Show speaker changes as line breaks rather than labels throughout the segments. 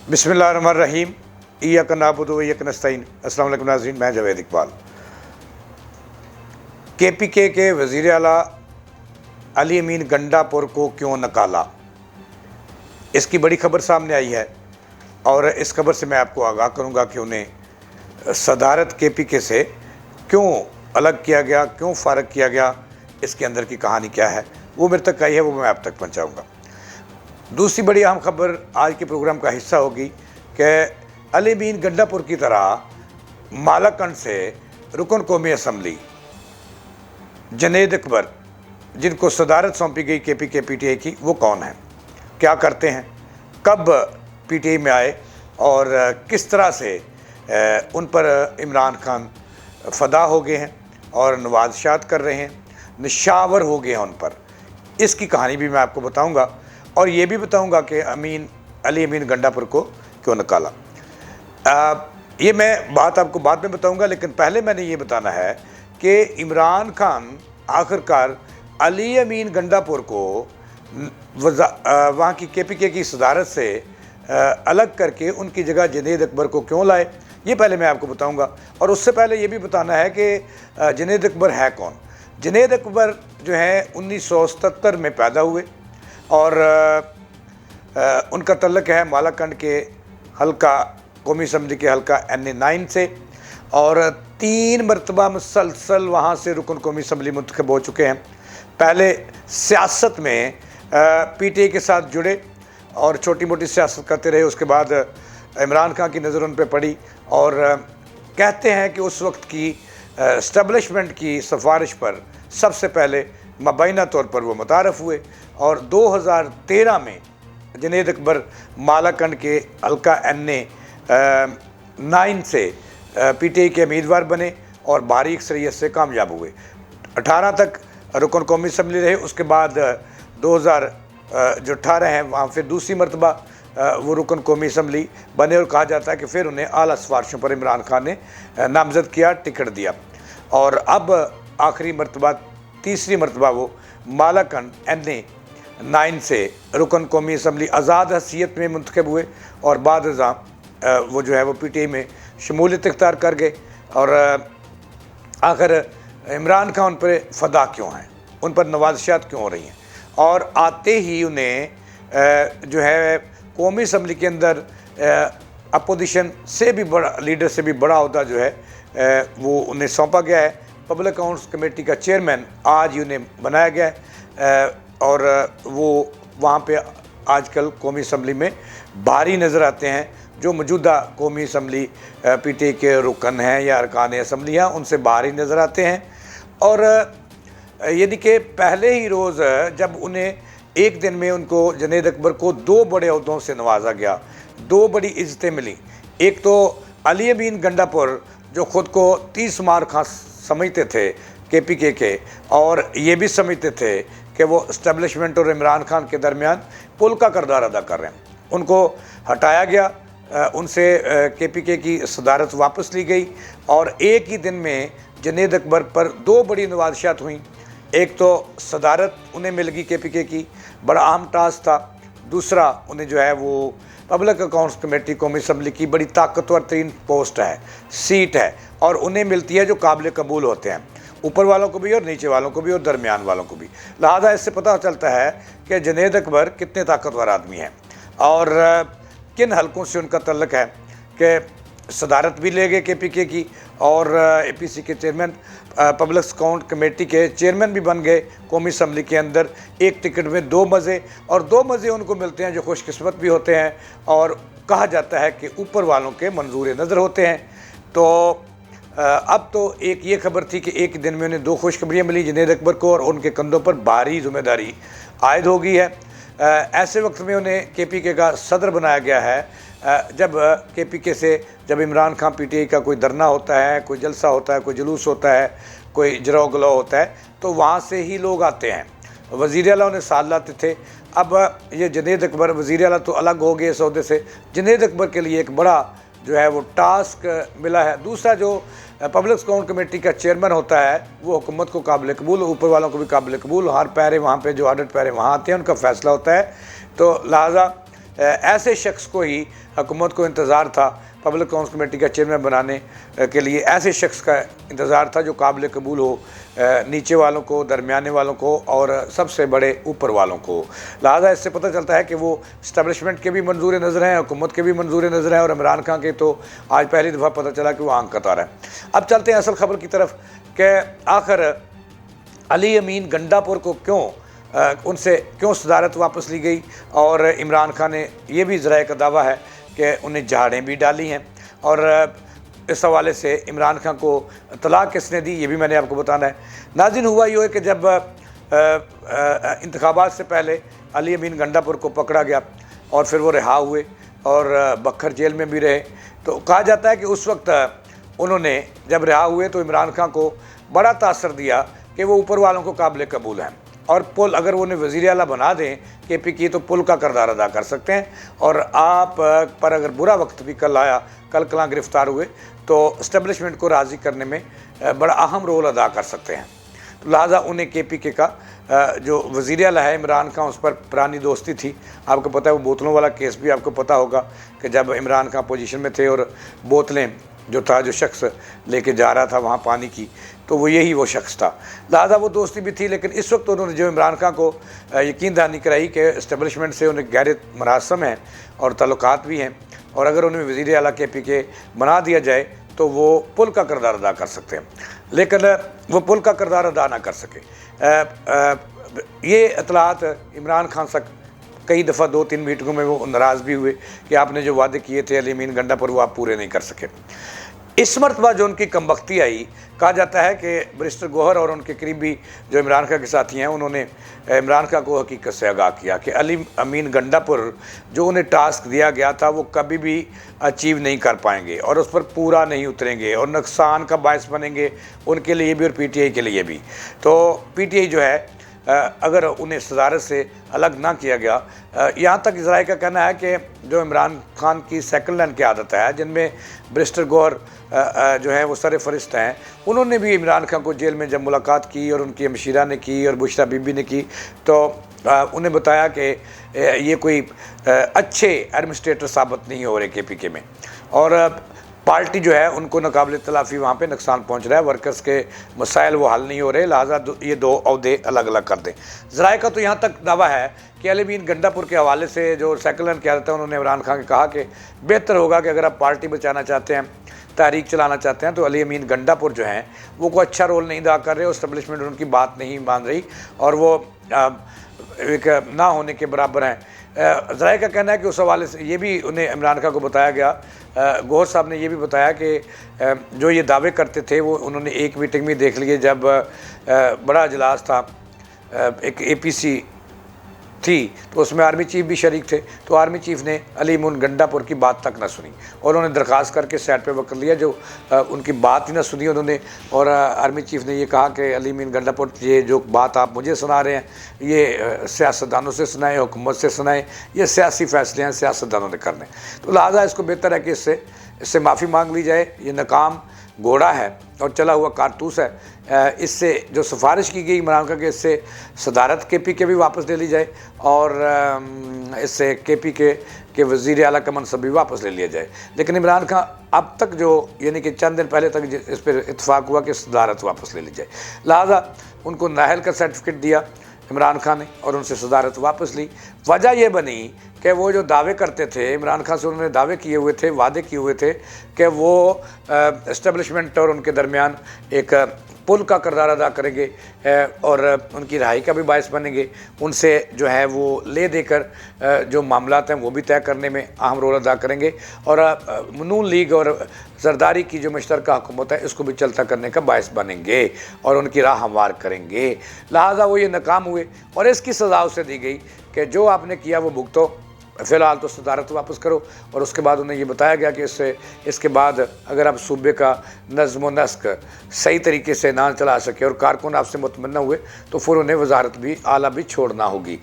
बिस्मिल्लाहिर्रहमानिर्रहीम। इय्याक नअबुदु व इय्याक नस्तईन। अस्सलाम वालेकुम नाज़रीन, मैं जावेद इकबाल। KPK के वज़ीर आला अली अमीन गंडापुर को क्यों निकाला, इसकी बड़ी खबर सामने आई है और इस खबर से मैं आपको आगाह करूँगा कि उन्हें सदारत KPK से क्यों अलग किया गया, क्यों फ़ारग किया गया, इसके अंदर की कहानी क्या है, वो मेरे तक आई है, वो मैं आप तक पहुँचाऊँगा। दूसरी बड़ी अहम खबर आज के प्रोग्राम का हिस्सा होगी कि अली अमीन गंडापुर की तरह मालाकंड से रुकन कौमी असम्बली जनेद अकबर, जिनको सदारत सौंपी गई KPK PTI की, वो कौन है, क्या करते हैं, कब PTI में आए और किस तरह से उन पर इमरान खान फ़दा हो गए हैं और नवाज़शात कर रहे हैं, निशावर हो गए हैं उन पर। इसकी कहानी भी मैं आपको बताऊंगा और ये भी बताऊंगा कि अली अमीन गंडापुर को क्यों निकाला। ये मैं बात आपको बाद में बताऊंगा, लेकिन पहले मैंने ये बताना है कि इमरान खान आखिरकार अली अमीन गंडापुर को वहाँ की KPK की सदारत से अलग करके उनकी जगह जनेद अकबर को क्यों लाए, ये पहले मैं आपको बताऊंगा। और उससे पहले ये भी बताना है कि जनेद अकबर है कौन। जनेद अकबर जो है 1977 में पैदा हुए और उनका तल्लक है मालाकंड के हल्का कौमी असम्बली के हल्का NA9 से और 3 मरतबा मुसलसल वहाँ से रुकन कौमी असम्बली मुंतखब हो चुके हैं। पहले सियासत में PTI के साथ जुड़े और छोटी मोटी सियासत करते रहे, उसके बाद इमरान खान की नज़र उन पर पड़ी और कहते हैं कि उस वक्त की इस्टेब्लिशमेंट की सिफारिश पर सबसे पहले मबैना तौर पर वो मुतारफ़ हुए और 2013 में जनेद अकबर मालाकंड के हल्का NA9 से PTI के उम्मीदवार बने और भारी अक्सरियत से कामयाब हुए। 18 तक रुकन कौमी असम्बली रहे, उसके बाद 2018 है वहाँ फिर दूसरी मरतबा वो रुकन कौमी असम्बली बने और कहा जाता है कि फिर उन्हें आला सिफारिशों पर इमरान खान ने नामज़द किया, टिकट दिया और अब आखिरी मरतबा तीसरी मरतबा वो मालाकंड NA9 से रुकन कौमी असम्बली आज़ाद हैसियत में मुंतखब हुए और बाद वो जो है वो PTI में शमूलियत इख्तियार कर गए। और आखिर इमरान खान उन पर फ़दा क्यों हैं, उन पर नवाज़शात क्यों हो रही हैं और आते ही उन्हें जो है कौमी असम्बली के अंदर अपोजिशन से भी बड़ा, लीडर से भी बड़ा अहदा जो है वो उन्हें सौंपा गया है। पब्लिक अकाउंट्स कमेटी का चेयरमैन आज ही उन्हें बनाया गया है और वो वहाँ पे आजकल कौमी असम्बली में भारी नज़र आते हैं। जो मौजूदा कौमी असम्बली PTI के रुकन हैं या अरकान असम्बली हैं, उनसे भारी नज़र आते हैं। और यानी कि पहले ही रोज़ जब उन्हें एक दिन में उनको जनेद अकबर को 2 बड़े अहदों से नवाजा गया, 2 बड़ी इज़्ज़तें मिली। एक तो अली अमीन गंडापुर जो ख़ुद को 30 मार खां समझते थे KPK के और ये भी समझते थे कि वो इस्टेब्लिशमेंट और इमरान खान के दरमियान पुल का किरदार अदा कर रहे हैं, उनको हटाया गया, उनसे KPK की सदारत वापस ली गई और एक ही दिन में जनेद अकबर पर 2 बड़ी नवाज़शात हुई। एक तो सदारत उन्हें मिल गई KPK की, बड़ा अहम टास्क था। दूसरा उन्हें जो है वो पब्लिक अकाउंट्स कमेटी कौमी असम्बली की बड़ी ताकतवर तरीन पोस्ट है, सीट है और उन्हें मिलती है जो काबिल कबूल होते हैं, ऊपर वालों को भी और नीचे वालों को भी और दरमियान वालों को भी। लिहाजा इससे पता चलता है कि जनेद अकबर कितने ताकतवर आदमी हैं और किन हलकों से उनका तल्लक है कि सदारत भी ले गए KPK की और APC के चेयरमैन, पब्लिक अकाउंट कमेटी के चेयरमैन भी बन गए कौमी असम्बली के अंदर। एक टिकट में 2 मज़े और 2 मज़े उनको मिलते हैं जो खुशकिस्मत भी होते हैं और कहा जाता है कि ऊपर वालों के मंजूर नज़र होते हैं। तो अब तो एक ये खबर थी कि एक दिन में उन्हें 2 खुशखबरियाँ मिली जनेद अकबर को और उनके कंधों पर भारी जिम्मेदारी आयद हो गई है। ऐसे वक्त में उन्हें KPK का सदर बनाया गया है जब KPK से जब इमरान खान PTI का कोई धरना होता है, कोई जलसा होता है, कोई जुलूस होता है, कोई जराव गला होता है, तो वहाँ से ही लोग आते हैं। वज़ीर आला उन्हें साथ लाते थे। अब ये जनेद अकबर वज़ीर आला तो अलग हो गए इस ओहदे से, जनेद अकबर के लिए एक बड़ा जो है वो टास्क मिला है। दूसरा जो पब्लिक अकाउंट कमेटी का चेयरमैन होता है वो हुकूमत को काबिल कबूल, ऊपर वालों को भी काबिल कबूल, हर पैरे वहाँ पे जो ऑडिट पैरे वहाँ आते हैं उनका फ़ैसला होता है। तो लिहाजा ऐसे शख्स को ही हुकूमत को इंतज़ार था पब्लिक अकाउंट्स कमेटी का चेयरमैन बनाने के लिए, ऐसे शख्स का इंतज़ार था जो काबिल कबूल हो नीचे वालों को, दरमियाने वालों को और सबसे बड़े ऊपर वालों को। लिहाजा इससे पता चलता है कि वो इस्टेब्लिशमेंट के भी मंजूर नज़र हैं, हुकूमत के भी मंजूर नज़र हैं, और इमरान खान के तो आज पहली दफ़ा पता चला कि वो आंख कता रहा है। अब चलते हैं असल खबर की तरफ कि आखिर अली अमीन गंडापुर को उनसे क्यों सदारत वापस ली गई, और इमरान खान ने ये भी ज़राए का दावा है कि उन्हें झाड़ें भी डाली हैं, और इस हवाले से इमरान खान को तलाक किसने दी ये भी मैंने आपको बताना है। नाज़रीन, हुआ यूँ है कि जब इंतखाबात से पहले अली अमीन गंडापुर को पकड़ा गया और फिर वो रिहा हुए और बखर जेल में भी रहे, तो कहा जाता है कि उस वक्त उन्होंने जब रिहा हुए तो इमरान खान को बड़ा तासर दिया कि वो ऊपर वालों को काबिल कबूल हैं, और पुल अगर वो उन्हें वज़ीर आला बना दें KP की तो पुल का किरदार अदा कर सकते हैं, और आप पर अगर बुरा वक्त भी कल आया, कल कलां गिरफ़्तार हुए, तो इस्टेब्लिशमेंट को राज़ी करने में बड़ा अहम रोल अदा कर सकते हैं। तो लिहाजा उन्हें KPK का जो वज़ीर आला है इमरान खान, उस पर पुरानी दोस्ती थी। आपको पता है वो बोतलों वाला केस भी आपको पता होगा कि जब इमरान खान पोजीशन में थे और बोतलें जो शख्स लेके जा रहा था वहाँ पानी की, तो वो यही वो शख्स था। लिहाजा वो दोस्ती भी थी, लेकिन इस वक्त उन्होंने जो इमरान खान को यकीन दहानी कराई कि इस्टेब्लिशमेंट से उन्हें गैर मरासम हैं और ताल्लुकात भी हैं, और अगर उन्हें वज़ीर आला KPK बना दिया जाए तो वो पुल का किरदार अदा कर सकते हैं, लेकिन वो पुल का किरदार अदा ना कर सके। ये इतलात इमरान खान तक कई दफ़ा 2-3 मीटिंगों में वो नाराज़ भी हुए कि आपने जो वादे किए थे अली अमीन गंडापुर वो आप पूरे नहीं कर सके। इस मरतबा जो उनकी कमबख्ती आई, कहा जाता है कि बैरिस्टर गौहर और उनके करीबी जो इमरान खान के साथी हैं उन्होंने इमरान खान को हकीकत से आगाह किया कि अली अमीन गंडापुर जो उन्हें टास्क दिया गया था वो कभी भी अचीव नहीं कर पाएंगे और उस पर पूरा नहीं उतरेंगे और नुकसान का बायस बनेंगे उनके लिए भी और PTI के लिए भी। तो PTI जो है अगर उन्हें सदारत से अलग ना किया गया, यहाँ तक ज़राए का कहना है कि जो इमरान खान की सेकंड लाइन की आदत है, जिनमें बैरिस्टर गौहर जो है वो सर फरिश्त हैं, उन्होंने भी इमरान खान को जेल में जब मुलाकात की और उनकी हमशीरा ने की और बुशरा बीबी ने की, तो उन्हें बताया कि ये कोई अच्छे एडमिनिस्ट्रेटर साबित नहीं हो रहे KPK में, और पार्टी जो है उनको नाकाबिल तलाफ़ी वहाँ पे नुकसान पहुँच रहा है, वर्कर्स के मसाइल वो हल नहीं हो रहे, लिहाजा ये 2 अहदे अलग अलग कर दें। ज़राए का तो यहाँ तक दावा है कि अली अमीन गंडापुर के हवाले से जो सेकंड लाइन किया जाता है, उन्होंने इमरान खान के कहा कि बेहतर होगा कि अगर आप पार्टी बचाना चाहते हैं, तहरीक चलाना चाहते हैं, तो अली अमीन गंडापुर जो हैं वो कोई अच्छा रोल नहीं अदा कर रहे, इस्टेब्लिशमेंट उनकी बात नहीं मान रही और वो एक ना होने के बराबर हैं। ज़राए का कहना है कि उस हवाले से ये भी उन्हें इमरान खान को बताया गया, गौहर साहब ने ये भी बताया कि जो ये दावे करते थे वो उन्होंने एक मीटिंग में देख लिए, जब बड़ा इजलास था, एक APC थी, तो उसमें आर्मी चीफ भी शरीक थे, तो आर्मी चीफ ने अली अमीन गंडापुर की बात तक ना सुनी और उन्होंने दरख्वास्त करके साइड पे वक्त लिया, जो उनकी बात ही ना सुनी उन्होंने। और आर्मी चीफ ने ये कहा कि अली अमीन गंडापुर ये जो बात आप मुझे सुना रहे हैं ये सियासतदानों से सुनाएं, हुकूमत से सुनाएं, ये सियासी फैसले हैं सियासतदानों ने करने। तो लिहाजा इसको बेहतर है कि इससे माफ़ी मांग ली जाए। ये नाकाम घोड़ा है और चला हुआ कारतूस है। इससे जो सिफारिश की गई इमरान खान के, इससे सदारत KPK भी वापस ले ली जाए और इससे KPK के वज़ीर आला का मनसब भी वापस ले लिया जाए। लेकिन इमरान खान अब तक जो यानी कि चंद दिन पहले तक इस पर इत्तफाक हुआ कि सदारत वापस ले ली जाए, लिहाजा उनको नाहल का सर्टिफिकेट दिया इमरान खान ने और उनसे सदारत वापस ली। वजह यह बनी कि वो जो दावे करते थे इमरान खान से, उन्होंने दावे किए हुए थे, वादे किए हुए थे कि वो इस्टेब्लिशमेंट और उनके दरमियान एक पुल का किरदार अदा करेंगे और उनकी रहाई का भी बायस बनेंगे, उनसे जो है वो ले देकर जो मामलात हैं वो भी तय करने में अहम रोल अदा करेंगे और नून लीग और जरदारी की जो मुश्तरका हुकूमत है इसको भी चलता करने का बायस बनेंगे और उनकी राह हमवार करेंगे। लिहाजा वो ये नाकाम हुए और इसकी सज़ा उसे दी गई कि जो आपने किया वो भुगतो, फ़िलहाल तो सदारत वापस करो। और उसके बाद उन्हें ये बताया गया कि इसके बाद अगर आप सूबे का नज़्म व नस्क सही तरीके से ना चला सके और कारकुन आपसे मुतमन्ना हुए तो फिर उन्हें वजारत भी आला भी छोड़ना होगी।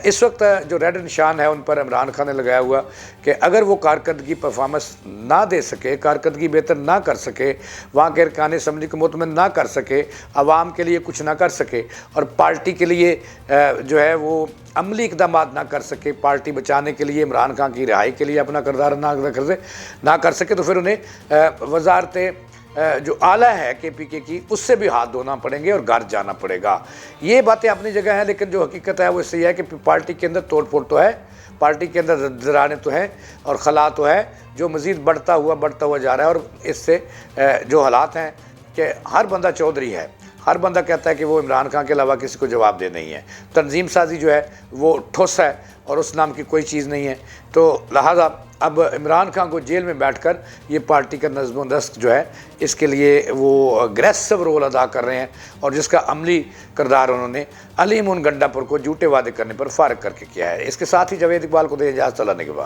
इस वक्त जो रेड निशान है उन पर इमरान खान ने लगाया हुआ कि अगर वो कारकर्दगी परफॉर्मेंस ना दे सके, कारकर्दगी बेहतर ना कर सके, वहाँ के अरकान असम्बली को मुतमन ना कर सके, आवाम के लिए कुछ ना कर सके और पार्टी के लिए जो है वो अमली इकदाम ना कर सके, पार्टी बचाने के लिए, इमरान खान की रिहाई के लिए अपना किरदार ना कर सके, तो फिर उन्हें वजारत जो आला है KPK की, उससे भी हाथ धोना पड़ेंगे और घर जाना पड़ेगा। ये बातें अपनी जगह है, लेकिन जो हकीकत है वो इससे यह है कि पार्टी के अंदर तोड़ फोड़ तो है, पार्टी के अंदर दरारें तो हैं और खला तो है जो मज़ीद बढ़ता हुआ जा रहा है। और इससे जो हालात हैं कि हर बंदा चौधरी है, हर बंदा कहता है कि वो इमरान खान के अलावा किसी को जवाब दे नहीं है। तंजीम साजी जो है वो ठोस है और उस नाम की कोई चीज़ नहीं है। तो लिहाजा अब इमरान खान को जेल में बैठकर ये पार्टी का नज़्म दस्त जो है इसके लिए वो अग्रेसिव रोल अदा कर रहे हैं, और जिसका अमली किरदार उन्होंने अली मुन गंडापुर को झूठे वादे करने पर फारिग करके किया है। इसके साथ ही जावेद इकबाल को दे इजाज़त, चलाने के बाद।